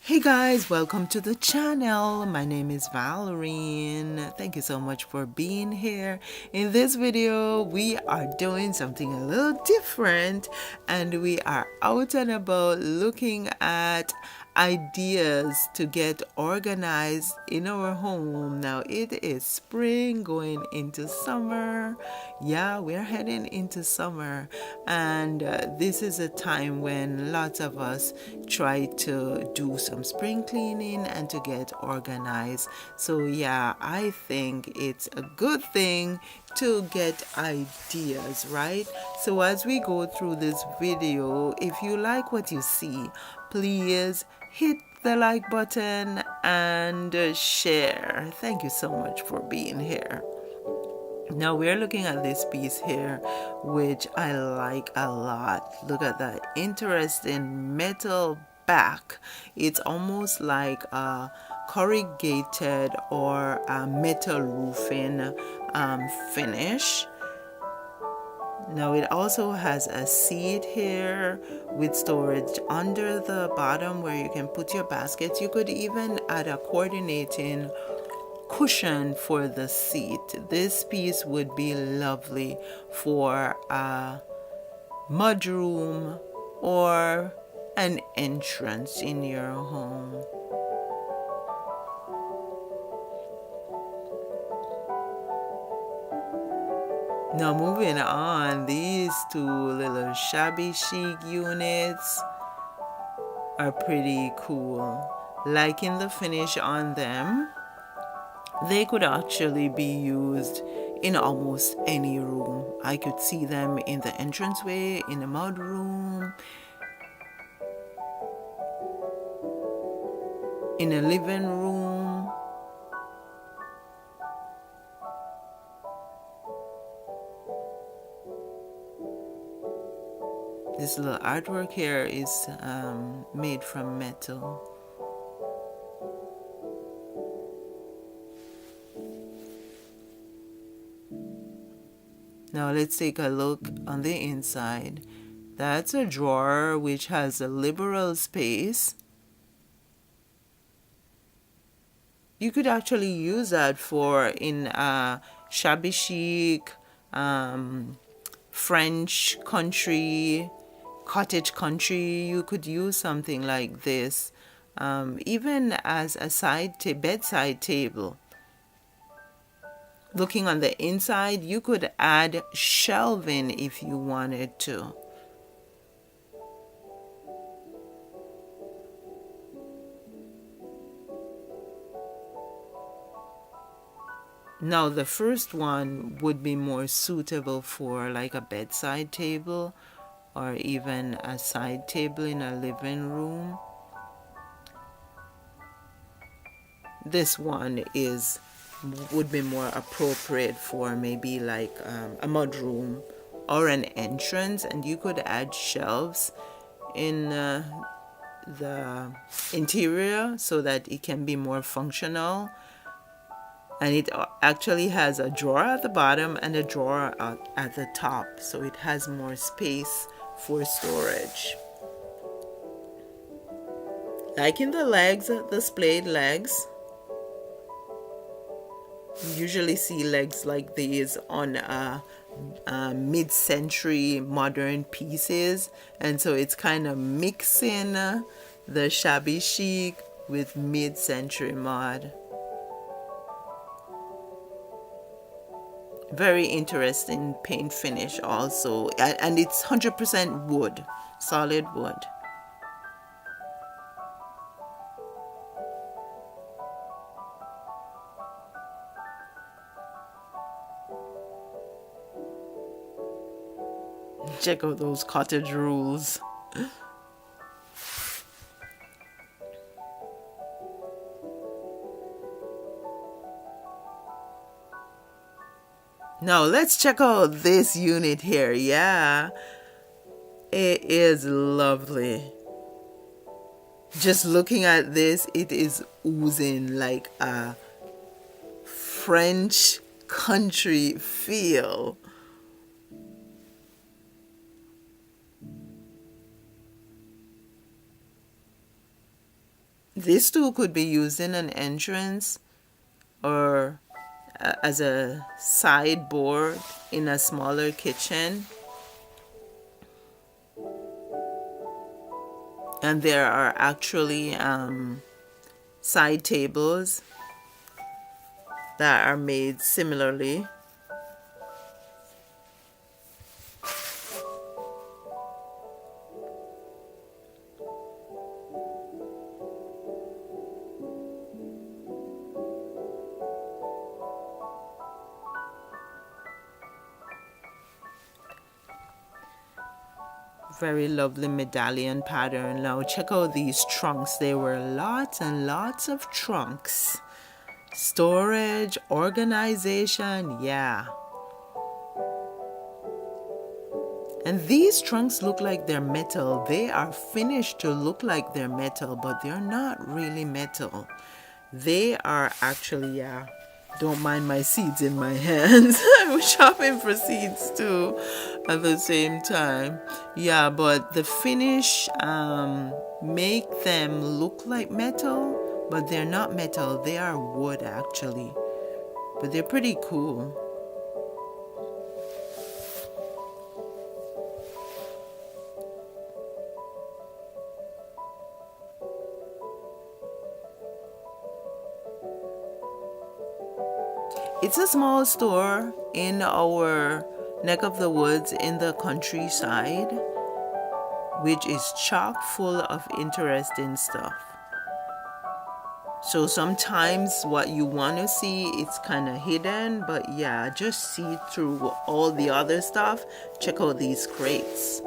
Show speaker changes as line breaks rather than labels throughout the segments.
Hey guys, welcome to the channel. My name is Valrine. Thank you so much for being here. In this video, we are doing something a little different and we are out and about looking at ideas to get organized in our home. Now it is spring going into summer. Yeah, we're heading into summer and this is a time when lots of us try to do some spring cleaning and to get organized. So yeah, I think it's a good thing to get ideas, right? So as we go through this video, if you like what you see, please hit the like button and share. Thank you so much for being here. Now we're looking at this piece here, which I like a lot. Look at that interesting metal back. It's almost like a corrugated or a metal roofing finish. Now it also has a seat here with storage under the bottom where you can put your baskets. You could even add a coordinating cushion for the seat. This piece would be lovely for a mudroom or an entrance in your home. Now moving on, these two little shabby chic units are pretty cool. Liking the finish on them. They could actually be used in almost any room. I could see them in the entranceway, in the mud room, in a living room. This little artwork here is made from metal. Now let's take a look on the inside. That's a drawer which has a liberal space. You could actually use that for in a shabby chic, French country, cottage country. You could use something like this, even as a bedside table. Looking on the inside, you could add shelving if you wanted to. Now the first one would be more suitable for like a bedside table or even a side table in a living room. This one would be more appropriate for maybe like a mudroom or an entrance, and you could add shelves in the interior so that it can be more functional. And it actually has a drawer at the bottom and a drawer at the top, so it has more space for storage. Like in the legs, the splayed legs. You usually see legs like these on mid-century modern pieces, and so it's kind of mixing the shabby chic with mid-century mod. Very interesting paint finish also, and it's 100% wood, solid wood. Check out those cottage rules. Now let's check out this unit here. Yeah, it is lovely. Just looking at this, it is oozing like a French country feel. This too could be used in an entrance or as a sideboard in a smaller kitchen. And there are actually side tables that are made similarly. Very lovely medallion pattern. Now check out these trunks. There were lots and lots of trunks. Storage, organization, yeah. And these trunks look like they're metal. They are finished to look like they're metal, but they're not really metal. They are actually, yeah. Don't mind my seeds in my hands. I was shopping for seeds too at the same time. Yeah, but the finish make them look like metal, but they're not metal. They are wood actually. But they're pretty cool. It's a small store in our neck of the woods in the countryside, which is chock full of interesting stuff. So sometimes what you want to see, it's kind of hidden, but yeah, just see through all the other stuff. Check out these crates.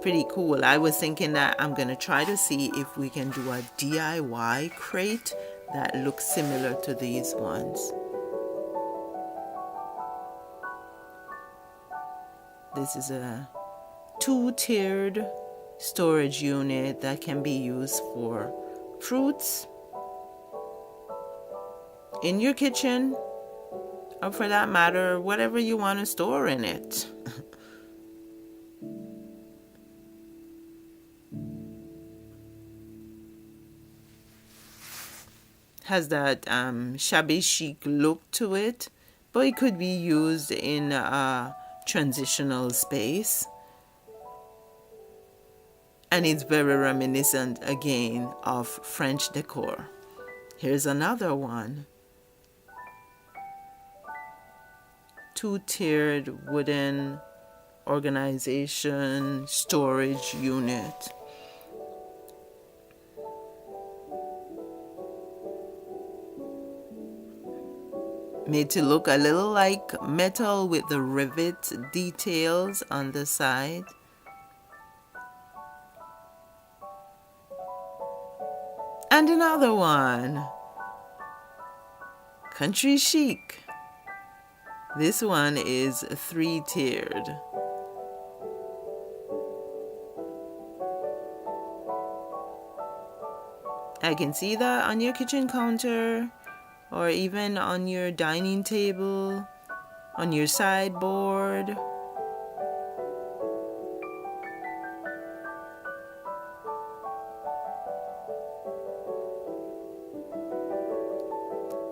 Pretty cool. I was thinking that I'm going to try to see if we can do a DIY crate that looks similar to these ones. This is a 2-tiered storage unit that can be used for fruits in your kitchen, or for that matter, whatever you want to store in it. Has that shabby chic look to it, but it could be used in a transitional space. And it's very reminiscent again of French decor. Here's another one. 2-tiered wooden organization storage unit. Made to look a little like metal with the rivet details on the side. And another one. Country chic. This one is 3-tiered. I can see that on your kitchen counter, or even on your dining table, on your sideboard.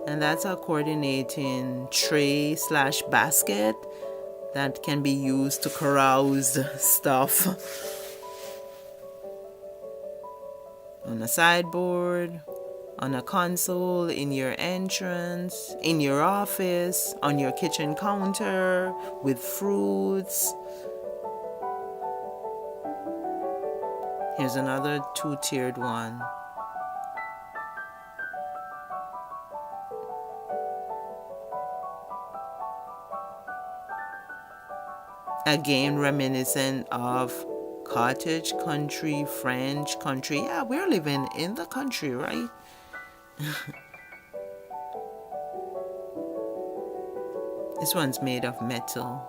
And that's a coordinating tray / basket that can be used to carouse stuff on a sideboard, on a console, in your entrance, in your office, on your kitchen counter, with fruits. Here's another 2-tiered one. Again, reminiscent of cottage country, French country. Yeah, we're living in the country, right? This one's made of metal.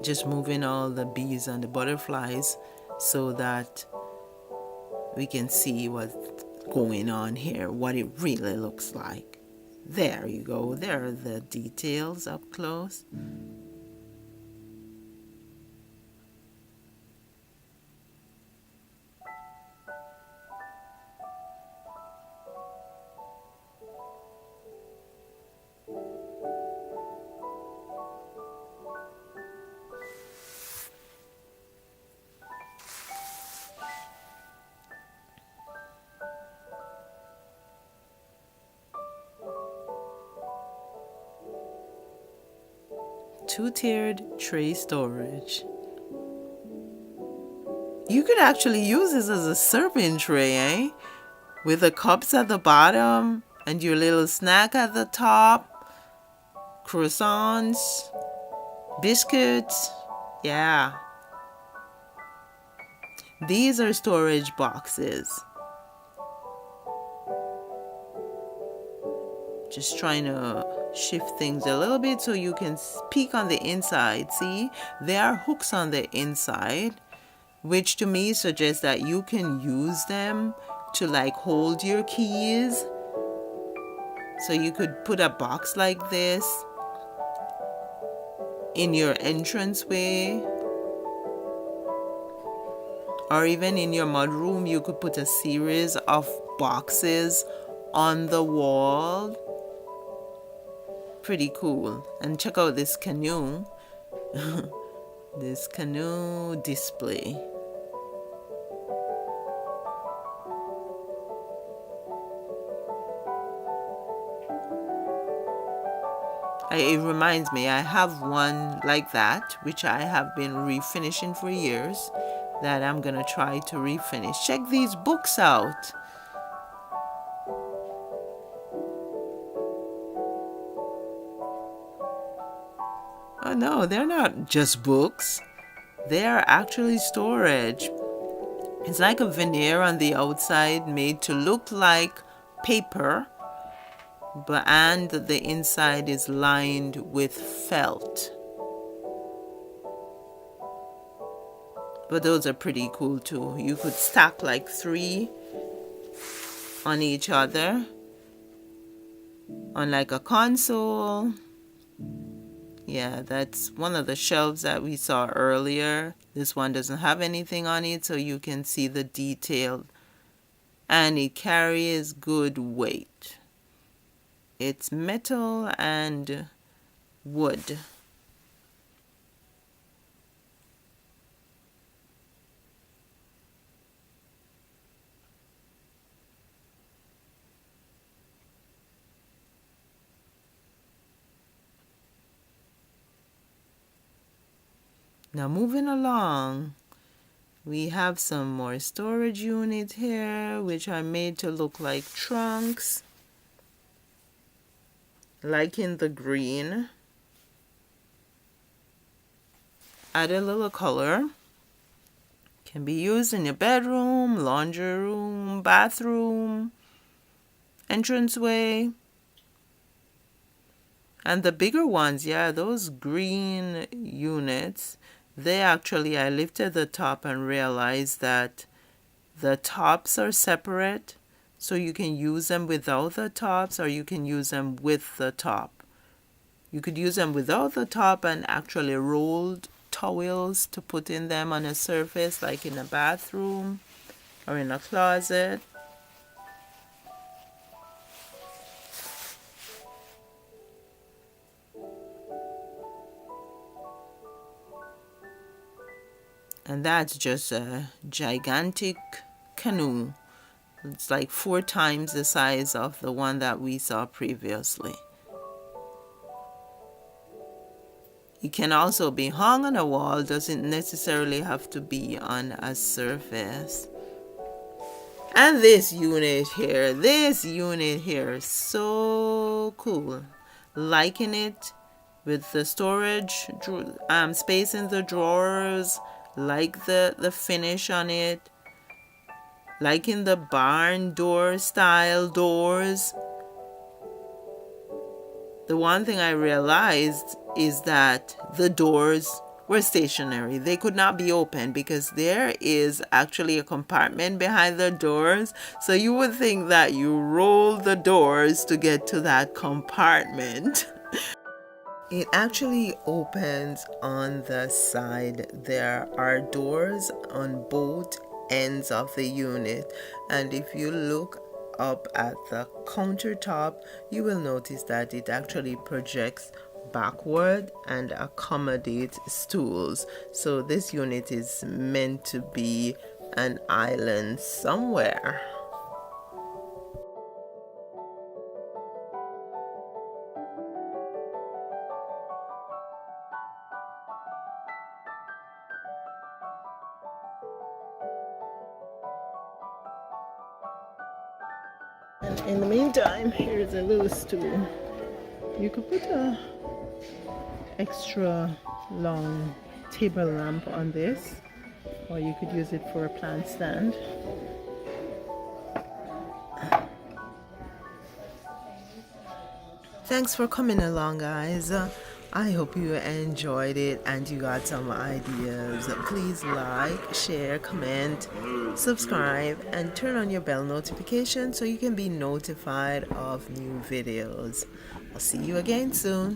Just moving all the bees and the butterflies so that we can see what's going on here, what it really looks like. There you go. There are the details up close. two-tiered tray storage. You could actually use this as a serving tray, eh? With the cups at the bottom and your little snack at the top. Croissants, biscuits, yeah. These are storage boxes. Just trying to shift things a little bit so you can peek on the inside. See, there are hooks on the inside, which to me suggests that you can use them to like hold your keys. So you could put a box like this in your entranceway, or even in your mudroom. You could put a series of boxes on the wall. Pretty cool. And check out this canoe. This canoe display. It reminds me, I have one like that, which I have been refinishing for years, that I'm gonna try to refinish. Check these books out. Oh no, they're not just books. They are actually storage. It's like a veneer on the outside made to look like paper, and the inside is lined with felt. But those are pretty cool too. You could stack like 3 on each other on like a console. Yeah, that's one of the shelves that we saw earlier. This one doesn't have anything on it, so you can see the detail, and it carries good weight. It's metal and wood. Now moving along, we have some more storage units here, which are made to look like trunks. Like in the green. Add a little color. Can be used in your bedroom, laundry room, bathroom, entranceway. And the bigger ones, yeah, those green units, they actually, I lifted the top and realized that the tops are separate. So you can use them without the tops, or you can use them with the top. You could use them without the top and actually rolled towels to put in them on a surface, like in a bathroom or in a closet. And that's just a gigantic canoe. It's like 4 times the size of the one that we saw previously. It can also be hung on a wall, doesn't necessarily have to be on a surface. And this unit here is so cool. Liking it with the storage space in the drawers, like the finish on it. Like in the barn door style doors. The one thing I realized is that the doors were stationary. They could not be opened because there is actually a compartment behind the doors. So you would think that you roll the doors to get to that compartment. It actually opens on the side. There are doors on both ends of the unit, and if you look up at the countertop, you will notice that it actually projects backward and accommodates stools. So this unit is meant to be an island somewhere. And in the meantime, here's a little stool. You could put a extra long table lamp on this, or you could use it for a plant stand. Thanks for coming along, guys. I hope you enjoyed it and you got some ideas. Please like, share, comment, subscribe, and turn on your bell notification so you can be notified of new videos. I'll see you again soon.